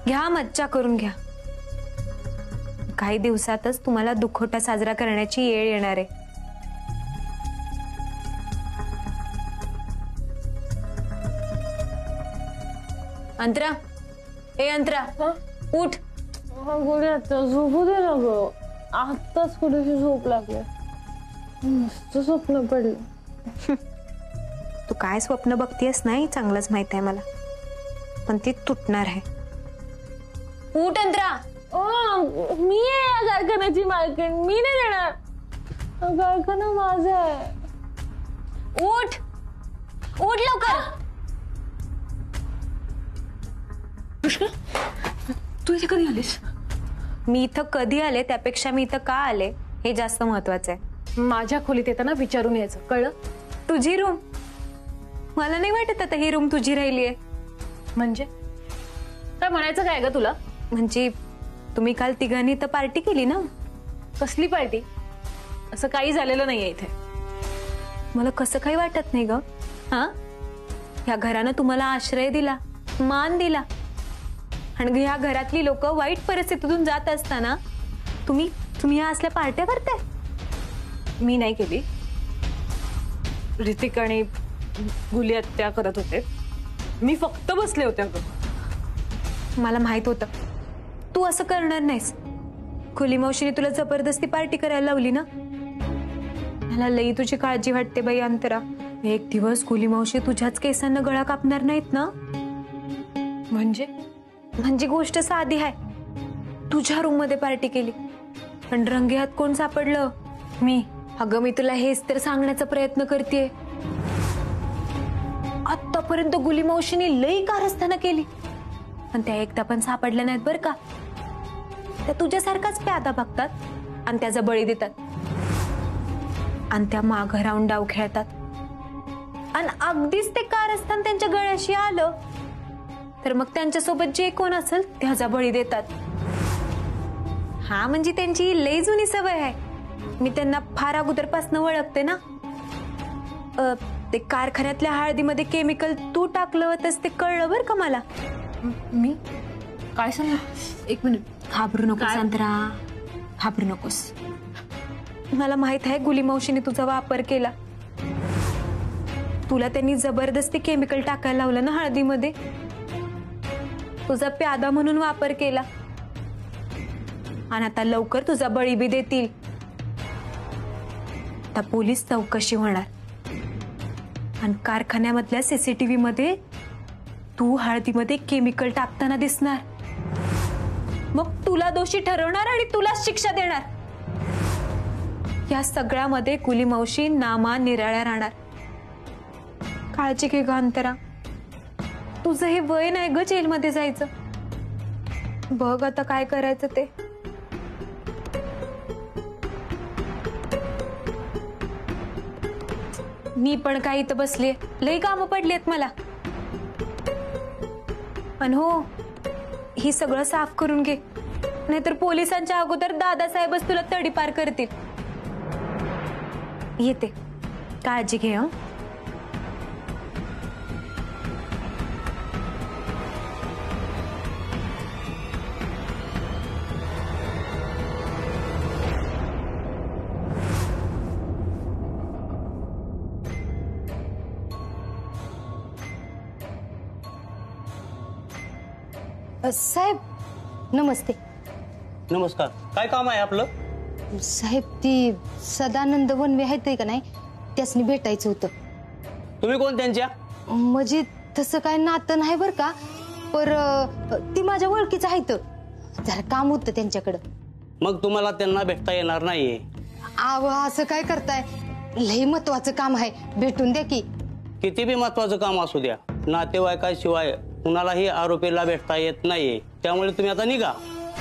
घ्या, मज्जा करून घ्या. काही दिवसातच तुम्हाला दुखवटा साजरा करण्याची येळ येणार आहे. अंतरा, ए अंतरा, उठ. झोपू दे ना ग, आत्ताच कुठेशी झोप लागली. मस्त स्वप्न पडलं. तू काय स्वप्न बघतीयस नाही चांगलंच माहित आहे मला, पण ती तुटणार आहे. उठ अंतरा. मी आहे या कारखान्याची मालकीण, मी नाही देणार. कारखाना माझा आहे. उठ, उठ लवकर. तू इथे कधी आलीस? मी इथं कधी आले त्यापेक्षा मी इथं का आले हे जास्त महत्वाचं आहे. माझ्या खोलीत येताना विचारून यायचं, कळलं? तुझी रूम? मला नाही वाटत आता ही रूम तुझी राहिली आहे. म्हणजे काय म्हणायचं काय ग तुला? म्हणजे तुम्ही काल तिघांनी तर पार्टी केली ना. कसली पार्टी? असं काही झालेलं नाहीये इथे. मला कसं काही वाटत नाही ग. हा, या घरानं तुम्हाला आश्रय दिला, मान दिला, आणि या घरातली लोक वाईट परिस्थितीतून जात असताना तुम्ही या असल्या पार्ट्या करताय. मी नाही केली. ऋतिक आणि गुली हत्या करत होते, मी फक्त बसले होते. मला माहित होतं तू असं करणार नाहीस. खुली मावशीने तुला जबरदस्ती पार्टी करायला लावली ना. मला लई तुझी काळजी वाटते बाई अंतरा. एक दिवस खुली मावशी तुझ्याच केसांना गळा कापणार नाहीत ना. म्हणजे गोष्ट साधी आहे. तुझ्या रूम मध्ये पार्टी केली, पण रंगेहात कोण सापडलं? मी. अगं मी तुला हेच तर सांगण्याचा प्रयत्न करतेय. आतापर्यंत गुली मावशीने लई कारस्थानं केली, पण त्या एकदा पण सापडल्या नाहीत बर का. त्या तुझ्यासारखाच प्यादा बघतात आणि त्याचा बळी देतात, आणि त्या मागं राहून डाव खेळतात. आणि अगदीच ते कारस्थान त्यांच्या गळ्याशी आलं तर मग त्यांच्यासोबत जे कोण असेल त्याचा बळी देतात. हा, म्हणजे त्यांची लई जुनी सवय आहे. मी त्यांना फार अगोदरपासून ओळखते ना. ते कारखान्यातल्या हळदीमध्ये केमिकल तू टाकलं होतंस ते कळलं बर का मला. मी काय सांग? एक मिनिट. घाबरू नकोस अंतरा, घाबरू नकोस. मला माहित आहे गुली मावशीने तुझा वापर केला. तुला त्यांनी जबरदस्ती केमिकल टाकायला लावलं ना हळदीमध्ये. तुझा प्यादा म्हणून वापर केला, आणि आता लवकर तुझा बळी बी देतील. आता पोलीस चौकशी होणार, आणि कारखान्यामधल्या सीसीटीव्ही मध्ये तू हळदीमध्ये केमिकल टाकताना दिसणार. मग तुला दोषी ठरवणार आणि तुलाच शिक्षा देणार. या सगळ्यामध्ये गुली मावशी नामा निराळ्या राहणार. काळजी घे ग अंतरा. तुझं हे वय नाही ग जेलमध्ये जायचं. बघ आता काय करायचं ते. मी पण काही इथं बसलीये, लई कामं पडलीत मला. पण हो, ही सगळं साफ करून घे, नाहीतर पोलिसांच्या अगोदर दादासाहेबच तुला तडीपार करतील. येते, काळजी घे. हं. साहेब नमस्ते. नमस्कार. काय काम आहे आपलं? साहेब ती सदानंद वनवे आहेत का नाही, त्यासनी भेटायचं होतं. तुम्ही कोण त्यांच्या? म्हणजे तसं काय नातं नाही बर का, पर ती माझ्या ओळखीचं आहेत. जरा काम होतं त्यांच्याकडं. मग तुम्हाला त्यांना भेटता येणार नाहीये. आव असं काय करताय, लई महत्वाचं काम आहे, भेटून द्या की. किती बी महत्वाचं काम असू द्या, नातेवाईकाशिवाय कुणालाही आरोपीला भेटता येत नाहीये. त्यामुळे तुम्ही आता निघा.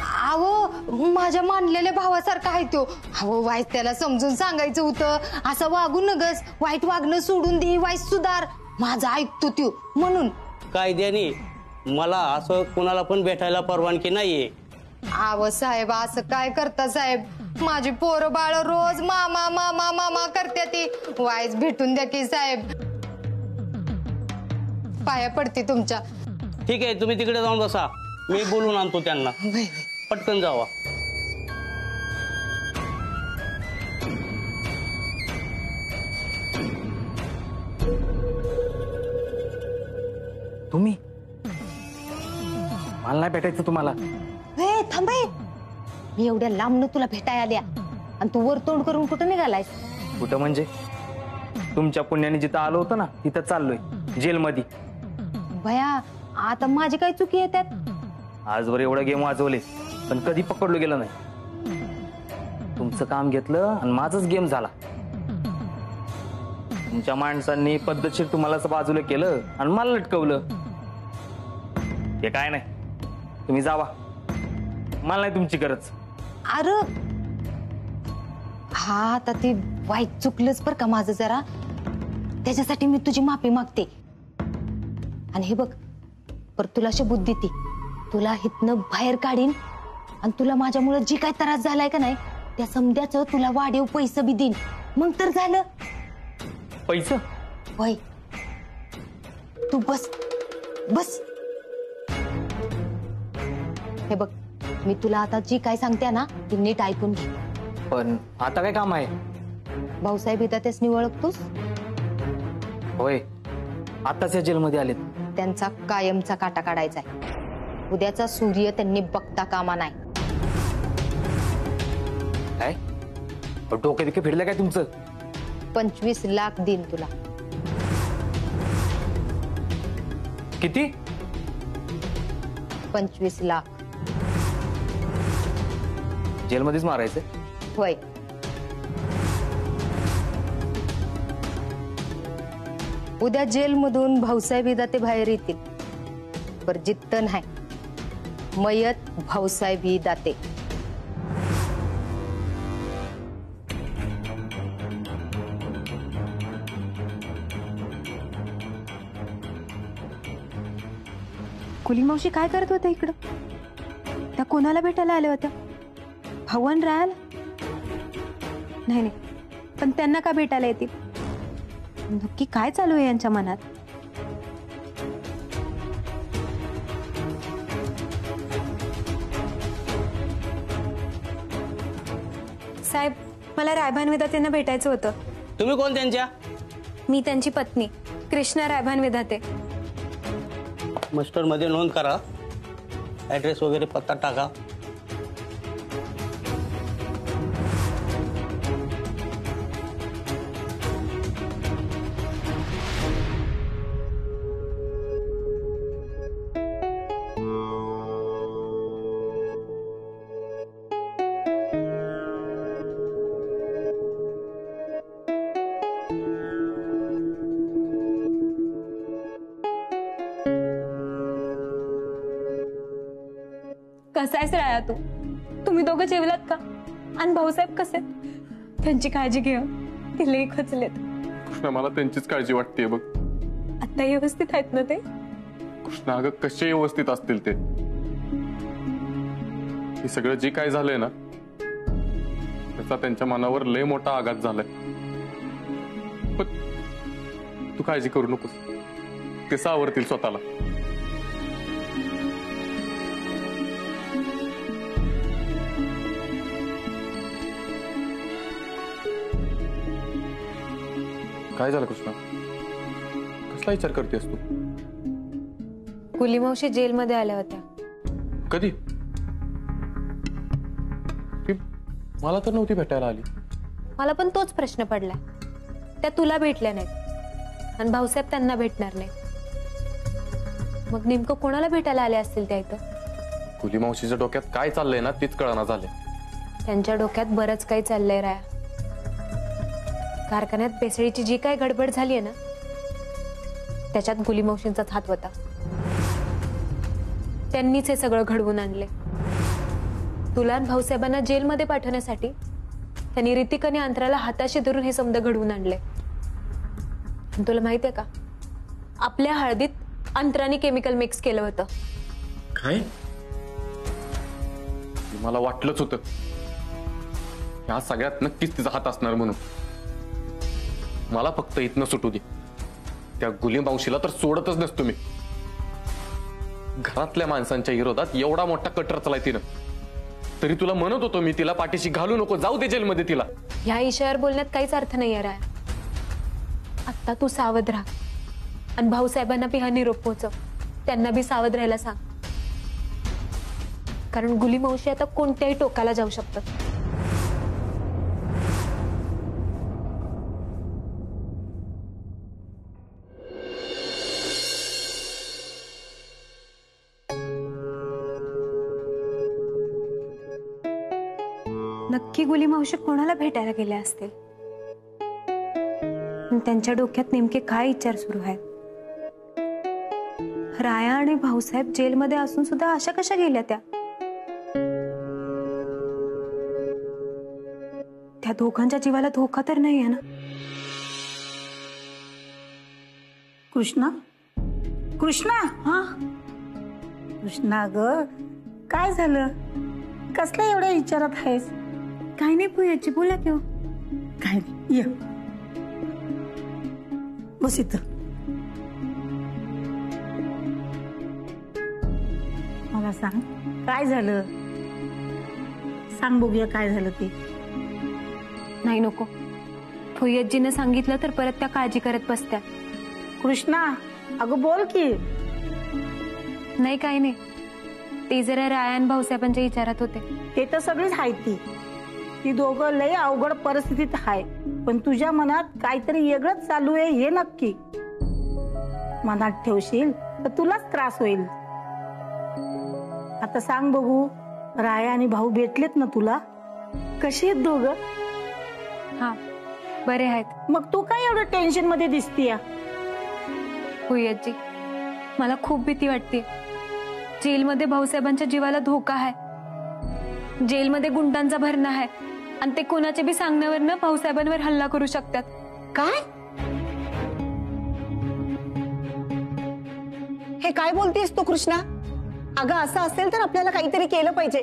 आवो माझ्या मानलेल्या भावासारखा आहे तो. अहो वाईट त्याला समजून सांगायचं होतं, असं वागू नगस, वाईट वागणं सोडून दे, वाईट सुधार. माझा ऐकतो त्यो म्हणून. कायद्याने मला असं कुणाला पण भेटायला परवानगी नाहीये. आव साहेब असं काय करता साहेब, माझी पोरं बाळ रोज मामा मामा मामा करते ती. वाईच भेटून द्या की साहेब, पाया पडते तुमच्या. ठीक आहे, तुम्ही तिकडे जाऊन बसा. मी बोलून आणतो त्यांना. पटकन जावा. तुम्ही मला नाही भेटायचं तुम्हाला. हे थांबे, मी एवढ्या लांबनं तुला भेटाय आल्या आणि तू वर तोंड करून कुठं निघालायस? कुठं म्हणजे? तुमच्या पुण्याने जिथं आलो होतं ना तिथं चाललोय, जेलमध्ये. भया, आता माझी काय चुकी आहे त्यात? आजवर एवढा गेम वाजवले पण कधी पकडलो गेलं नाही. तुमचं काम घेतलं आणि माझंच गेम झाला. तुमच्या माणसांनी पद्धतशीर तुम्हाला असं बाजूला केलं आणि मला लटकवलं. हे काय नाही, तुम्ही जावा, मला नाही तुमची गरज. अरे हा, आता ते वाईट चुकलंच बर का माझं जरा. त्याच्यासाठी मी तुझी माफी मागते. आणि हे बघ, पर तुला शबूत देते, तुला हितनं बाहेर काढीन आणि तुला माझ्यामुळे जी काय त्रास झालाय का नाही त्या समध्याचं तुला वाढीव पैसे बी देईन. मग तर झालं. पैसे? होय, तू बस बस. हे बघ, मी तुला आता जी काय सांगते ना ती नीट ऐकून घे. पण आता काय काम आहे? भाऊसाहेब इथं त्यासनी ओळखतोस? होय, आताच या जेलमध्ये आलेत. त्यांचा कायमचा काटा काढायचा आहे. उद्याचा सूर्य त्यांनी बघता कामा नाही. काय डोके बिके फिरलं काय तुमचं? 25 लाख देईन तुला. किती? 25 लाख. जेलमध्येच मारायचं? होय. उद्या जेलमधून भाऊसाहेब दाते बाहेर येतील. पर जित्त नाही, मयत भाऊसाहेब दाते. कुली मावशी काय करत होत्या इकडं? त्या कोणाला भेटायला आल्या होत्या? भाऊन राहायला? नाही नाही, पण त्यांना का भेटायला येतील? नक्की काय चालू आहे यांच्या मनात? साहेब, मला रायभान विधातेंना भेटायचं होतं. तुम्ही कोण त्यांच्या? मी त्यांची पत्नी कृष्णा रायभान विधाते. मस्टर मध्ये नोंद करा, ऍड्रेस वगैरे पत्ता टाका. कसा आहेस राया तू? तुम्ही दोघं जेवलात का? आणि भाऊसाहेब कसे? त्यांची काळजी घे, ते लई खचलेत. कृष्णा, मला त्यांचीच काळजी वाटते बघ. आता व्यवस्थित आहेत ना ते? कृष्णा, अगं कसे व्यवस्थित असतील ते? हे सगळं जे काय झालंय ना त्याचा त्यांच्या मनावर लय मोठा आघात झालाय. पण तू काळजी करू नकोस, ते सावरतील स्वतःला. काय झालं कृष्णा? कसला विचार करतेस तू? कुली मावशी जेलमध्ये आल्या होत्या. कधी? ती मला तर नव्हती भेटायला आली. मला पण तोच प्रश्न पडलाय. त्या तुला भेटल्या नाहीत आणि भाऊसाहेब त्यांना भेटणार नाही. मग नेमकं कोणाला भेटायला आले असतील त्या इथं? कुली मावशीच्या डोक्यात काय चाललंय ना तीच कळना झाले. त्यांच्या डोक्यात बरंच काही चाललंय राया. कारखान्यात भेसळीची जी काय गडबड झालीये ना त्याच्यात गुली मावशींचाच हात होता. त्यांनीच हे सगळं घडवून आणले. तुला आणि भाऊसाहेबांना जेलमध्ये पाठवण्यासाठी त्यांनी ऋतिक आणि अंतराला हाताशी धरून हे समज घडवून आणले. तुला माहितीये का, आपल्या हळदीत अंतराने केमिकल मिक्स केलं होतं. काय? मला वाटलंच होतं या सगळ्यात नक्कीच तिचा हात असणार म्हणून. मला फक्त इथनं सुटू दे. त्या गुली मावशीला तर सोडतच नसतो मी. घरातल्या माणसांच्या विरोधात एवढा मोठा कट रचलाय तिनं. तरी तुला म्हणत होतो मी तिला पाठीशी घालू नको, जाऊ दे जेलमध्ये तिला. ह्या इशाऱ्यावर बोलण्यात काहीच अर्थ नाही राया. आता तू सावध राहा आणि भाऊसाहेबांना बी हा निरोप पोहोचव. त्यांना बी सावध राहायला सांग, कारण गुली मावशी आता कोणत्याही टोकाला जाऊ शकतात. नक्की गुली मावशी कोणाला भेटायला गेल्या असतील? त्यांच्या डोक्यात नेमके काय विचार सुरू आहेत? राया आणि भाऊसाहेब जेलमध्ये असून सुद्धा अशा कशा गेल्या त्या? त्या दोघांच्या जीवाला धोका तर नाही आहे ना? कृष्णा, कृष्णा, हा कृष्णा ग, काय झालं? कसल्या एवढ्या विचारात आहेस? काही नाही पूजाची, बोला की. काय नाही, ये बस इथं. मला सांग, काय झालं? सांग बघूया काय झालं ते. नाही नको, फुय्यतजीनं सांगितलं तर परत त्या काळजी करत बसत्या. कृष्णा अगं बोल की. नाही काही नाही, ते जरा राया आणि भाऊसाहेबांच्या विचारात होते. ते तर सगळीच आहे. ती दोघं लय अवघड परिस्थितीत आहे, पण तुझ्या मनात काहीतरी वेगळंच चालू आहे हे नक्की. मनात ठेवशील तर तुलाच त्रास होईल. आता सांग बघू, राया आणि भाऊ भेटलेत ना तुला? कशी आहेत दोघं? हा बरे आहेत. मग तू काय एवढं टेन्शन मध्ये दिसतीय? फुय्यतजी, मला खूप भीती वाटते. जेलमध्ये भाऊसाहेबांच्या जीवाला धोका आहे. जेलमध्ये गुंडांचा भरणा आहे आणि ते कोणाच्या बी सांगण्यावरनं भाऊसाहेबांवर हल्ला करू शकतात. काय? हे काय बोलतेस तू कृष्णा? अगं असं असेल तर आपल्याला काहीतरी केलं पाहिजे.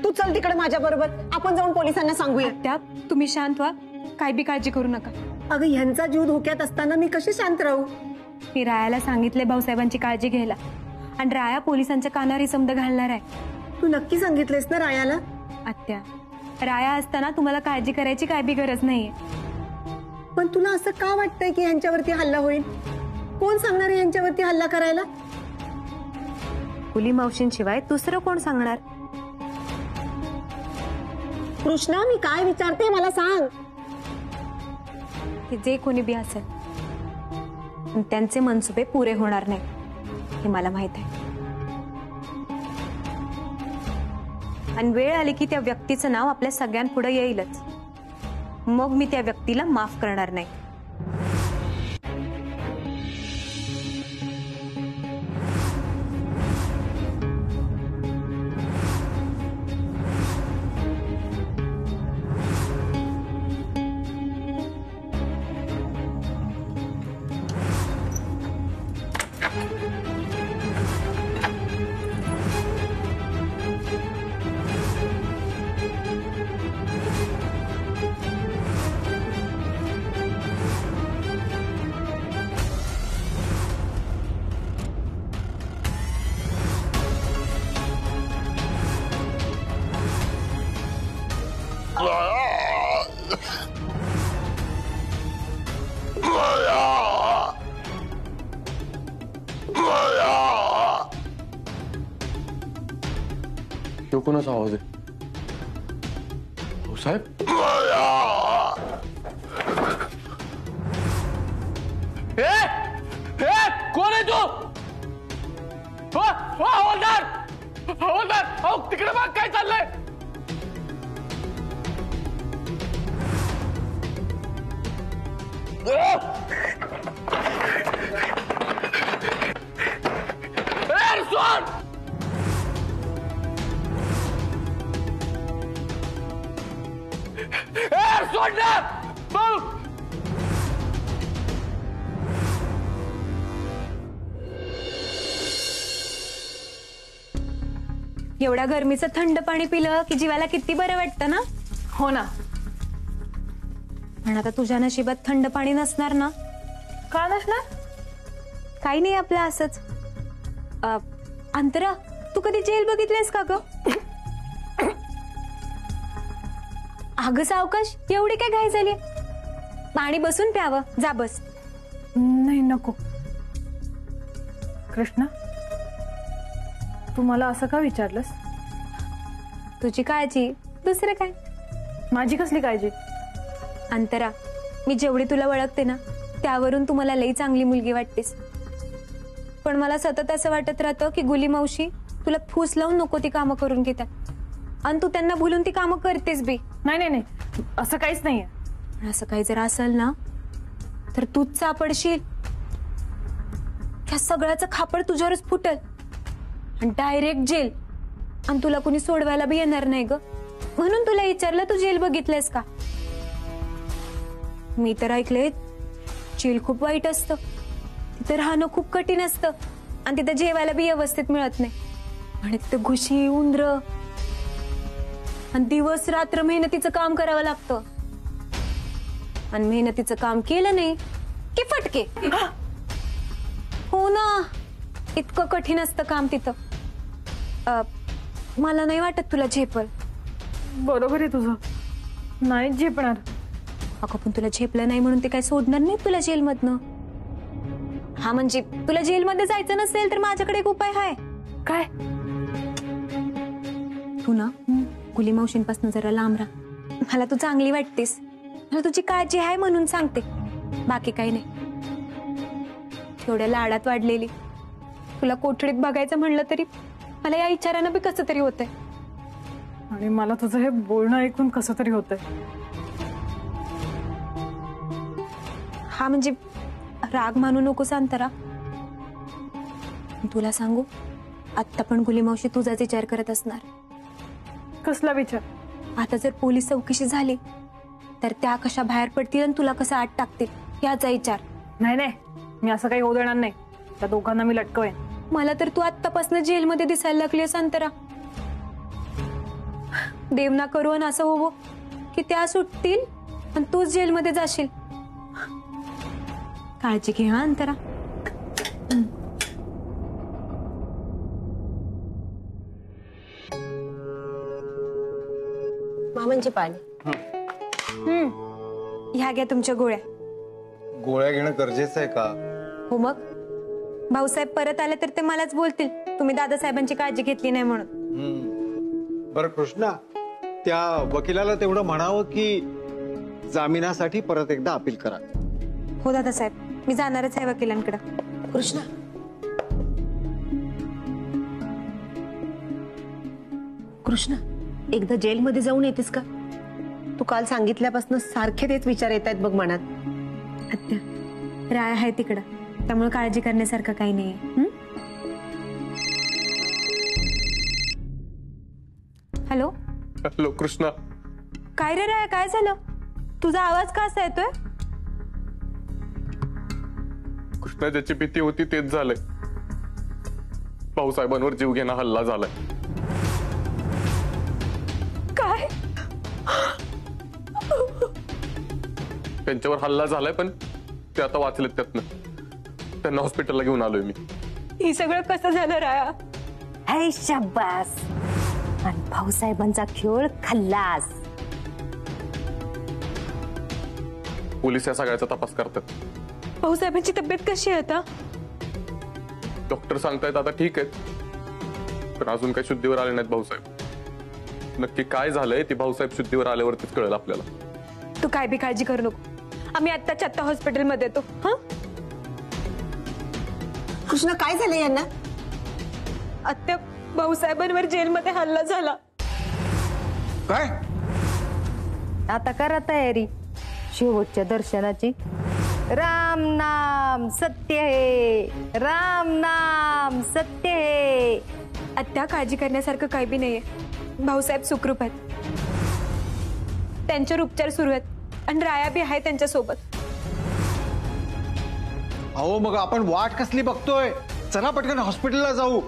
तू चल तिकडे माझ्या बरोबर, आपण जाऊन पोलिसांना सांगूया. त्या तुम्ही शांत व्हा, काय बी काळजी करू नका. अगं ह्यांचा जीव धोक्यात असताना मी कशी शांत राहू? मी रायाला सांगितले भाऊसाहेबांची काळजी घ्यायला, आणि राया पोलिसांच्या कानावर समज घालणार आहे. तू नक्की सांगितलेस ना रायाला? आत्या, राया असताना तुम्हाला काळजी करायची काय बी गरज नाहीये. पण तुला असं का वाटतंय की यांच्यावरती हल्ला होईल? कोण सांगणार आहे यांच्यावरती हल्ला करायला? गुली मावशींशिवाय दुसरं कोण सांगणार? कृष्णा मी काय विचारते मला सांग. हे जे कोणी बी असेल, पण त्यांचे मनसुबे पुरे होणार नाही हे मला माहित आहे. आणि वेळ आली की त्या व्यक्तीचं नाव आपल्या सगळ्यांपुढे येईलच. मग मी त्या व्यक्तीला माफ करणार नाही. तो कोणाचा आवाज आहे? साहेब, कोण आहे तू? हवालदार, हवालदार, तिकडे बघ काय चाललंय. एवढ्या गरमीचं थंड पाणी पिलं की जीवाला किती बरं वाटतं ना? हो ना. पण आता तुझ्या नशिबात थंड पाणी नसणार ना? का नसणार? काही नाही, आपलं असंच अंतरा, तू कधी जेल बघितलीस का ग? अगं सावकाश, एवढी काय घाई झाली? पाणी बसून प्यावं, जा बस. नाही नको. कृष्णा, तू मला असं का विचारलंस? तुझी काळजी, दुसरं काय? माझी कसली काळजी? अंतरा, मी जेवढी तुला ओळखते ना त्यावरून तू मला लई चांगली मुलगी वाटतेस. पण मला सतत असं वाटत राहतं की गुली मावशी तुला फूस लावून नको ती कामं करून घेतात, आणि तू त्यांना भुलून ती कामं करतेस बी. नाही नाही नाही, असं काहीच नाहीये. असं काही जर असेल ना तर तूच सापडशील. त्या सगळ्याचं खापड तुझ्यावरच फुटल आणि डायरेक्ट जेल, आणि तुला कुणी सोडवायला बी येणार नाही ग. म्हणून तुला विचारलं, तू जेल बघितलंयस का? मी तर ऐकलंय जेल खूप वाईट असतं, तिथं राहणं खूप कठीण असतं, आणि तिथं जेवायला बी व्यवस्थित मिळत नाही. आणि तिथं घुशी, उंदर, आणि दिवस रात्र मेहनतीचं काम करावं लागतं. आणि मेहनतीचं काम केलं नाही की फटके. हो ना, इतकं कठीण असतं काम तिथं. मला नाही वाटत तुला झेपल. बरोबर आहे तुझं, नाही झेपणार. अगं पण तुला झेपलं नाही म्हणून ते काय सोडणार नाही तुला जेलमधनं. हा म्हणजे तुला जेलमध्ये जायचं नसेल तर माझ्याकडे एक उपाय आहे. काय? तू ना गुली मावशींपासून जरा लांब राहा. मला तू चांगली वाटतेस, मला तुझी काळजी आहे म्हणून सांगते, बाकी काही नाही. तेवढ्या लाडात वाढलेली तुला कोठडीत बघायचं म्हणलं तरी मला या विचारानं बी कसं तरी होतंय. आणि मला तुझं हे बोलणं ऐकून कसं तरी होतंय. हा म्हणजे राग मानू नकोस अंतरा. तुला सांगू, आत्ता पण गुली मावशी तुझाच विचार करत असणार. कसला विचार? आता जर पोलीस चौकशी झाली तर त्या कशा बाहेर पडतील आणि तुला कसं आत टाकतील याचा विचार. नाही नाही, मी असं काही होऊ देणार नाही. त्या दोघांना मी लटकवेन. मला तर तू आत्तापासून जेलमध्ये दिसायला लागलीस अंतरा. देव ना करू आणि असं होवो की त्या सुटतील आणि तूच जेलमध्ये जाशील. काळजी घे हा अंतरा. मामांची पाणी. ह्या घ्या तुमच्या गोळ्या. गोळ्या घेणं गरजेचं आहे का? हो मग, भाऊसाहेब परत आले तर ते मलाच बोलतील तुम्ही दादासाहेबांची काळजी घेतली नाही म्हणून. बरं कृष्णा, त्या वकिलाला तेवढं म्हणावं की जामिनासाठी परत एकदा अपील करा. हो दादासाहेब, मी जाणारच आहे वकिलांकडे. कृष्णा, कृष्णा, एकदा जेलमध्ये जाऊन येतेस का? तू काल सांगितल्यापासून सारखे तेच विचार येत आहेत बघ मनात. आत्या, राय आहे तिकडं, त्यामुळे काळजी करण्यासारखं काही नाहीये. Hello hello Krishna. काय रे राय, काय झालं? तुझा आवाज का असा येतोय? कृष्णा, ज्याची भीती होती तेच झालंय. भाऊसाहेबांवर जीवघेणा हल्ला झालाय. काय? त्यांच्यावर हल्ला झालाय, पण ते आता वाचलेत त्यातनं. त्यांना हॉस्पिटलला घेऊन आलोय मी. हे सगळं कसं झालं राया? हाय शाबास, आणि भाऊसाहेबांचा खेळ खल्लास. पोलीस या सगळ्याचा तपास करतात. भाऊसाहेबांची तब्येत कशी आहे आता? डॉक्टर सांगतायत आता ठीक आहेत, पण अजून काही शुद्धीवर आले नाहीत भाऊसाहेब. नक्की काय झालंय ते भाऊसाहेब शुद्धीवर आल्यावरतीच कळेल आपल्याला. तू काय बी काळजी करू नको, आम्ही आत्ताच्या आत्ता हॉस्पिटलमध्ये येतो. हा कृष्णा, काय झालं यांना? आत्या, भाऊसाहेबांवर जेलमध्ये हल्ला झाला. काय? आता करा तयारी शेवटच्या दर्शनाची. राम नाम सत्य है, राम नाम सत्य है. आत्या, काळजी करण्यासारखं काही बी नाहीये. भाऊसाहेब सुखरूप आहेत, त्यांच्यावर उपचार सुरू आहेत आणि राया बी आहे त्यांच्या सोबत. अहो मग आपण वाट कसली बघतोय? चला पटकन हॉस्पिटलला जाऊ.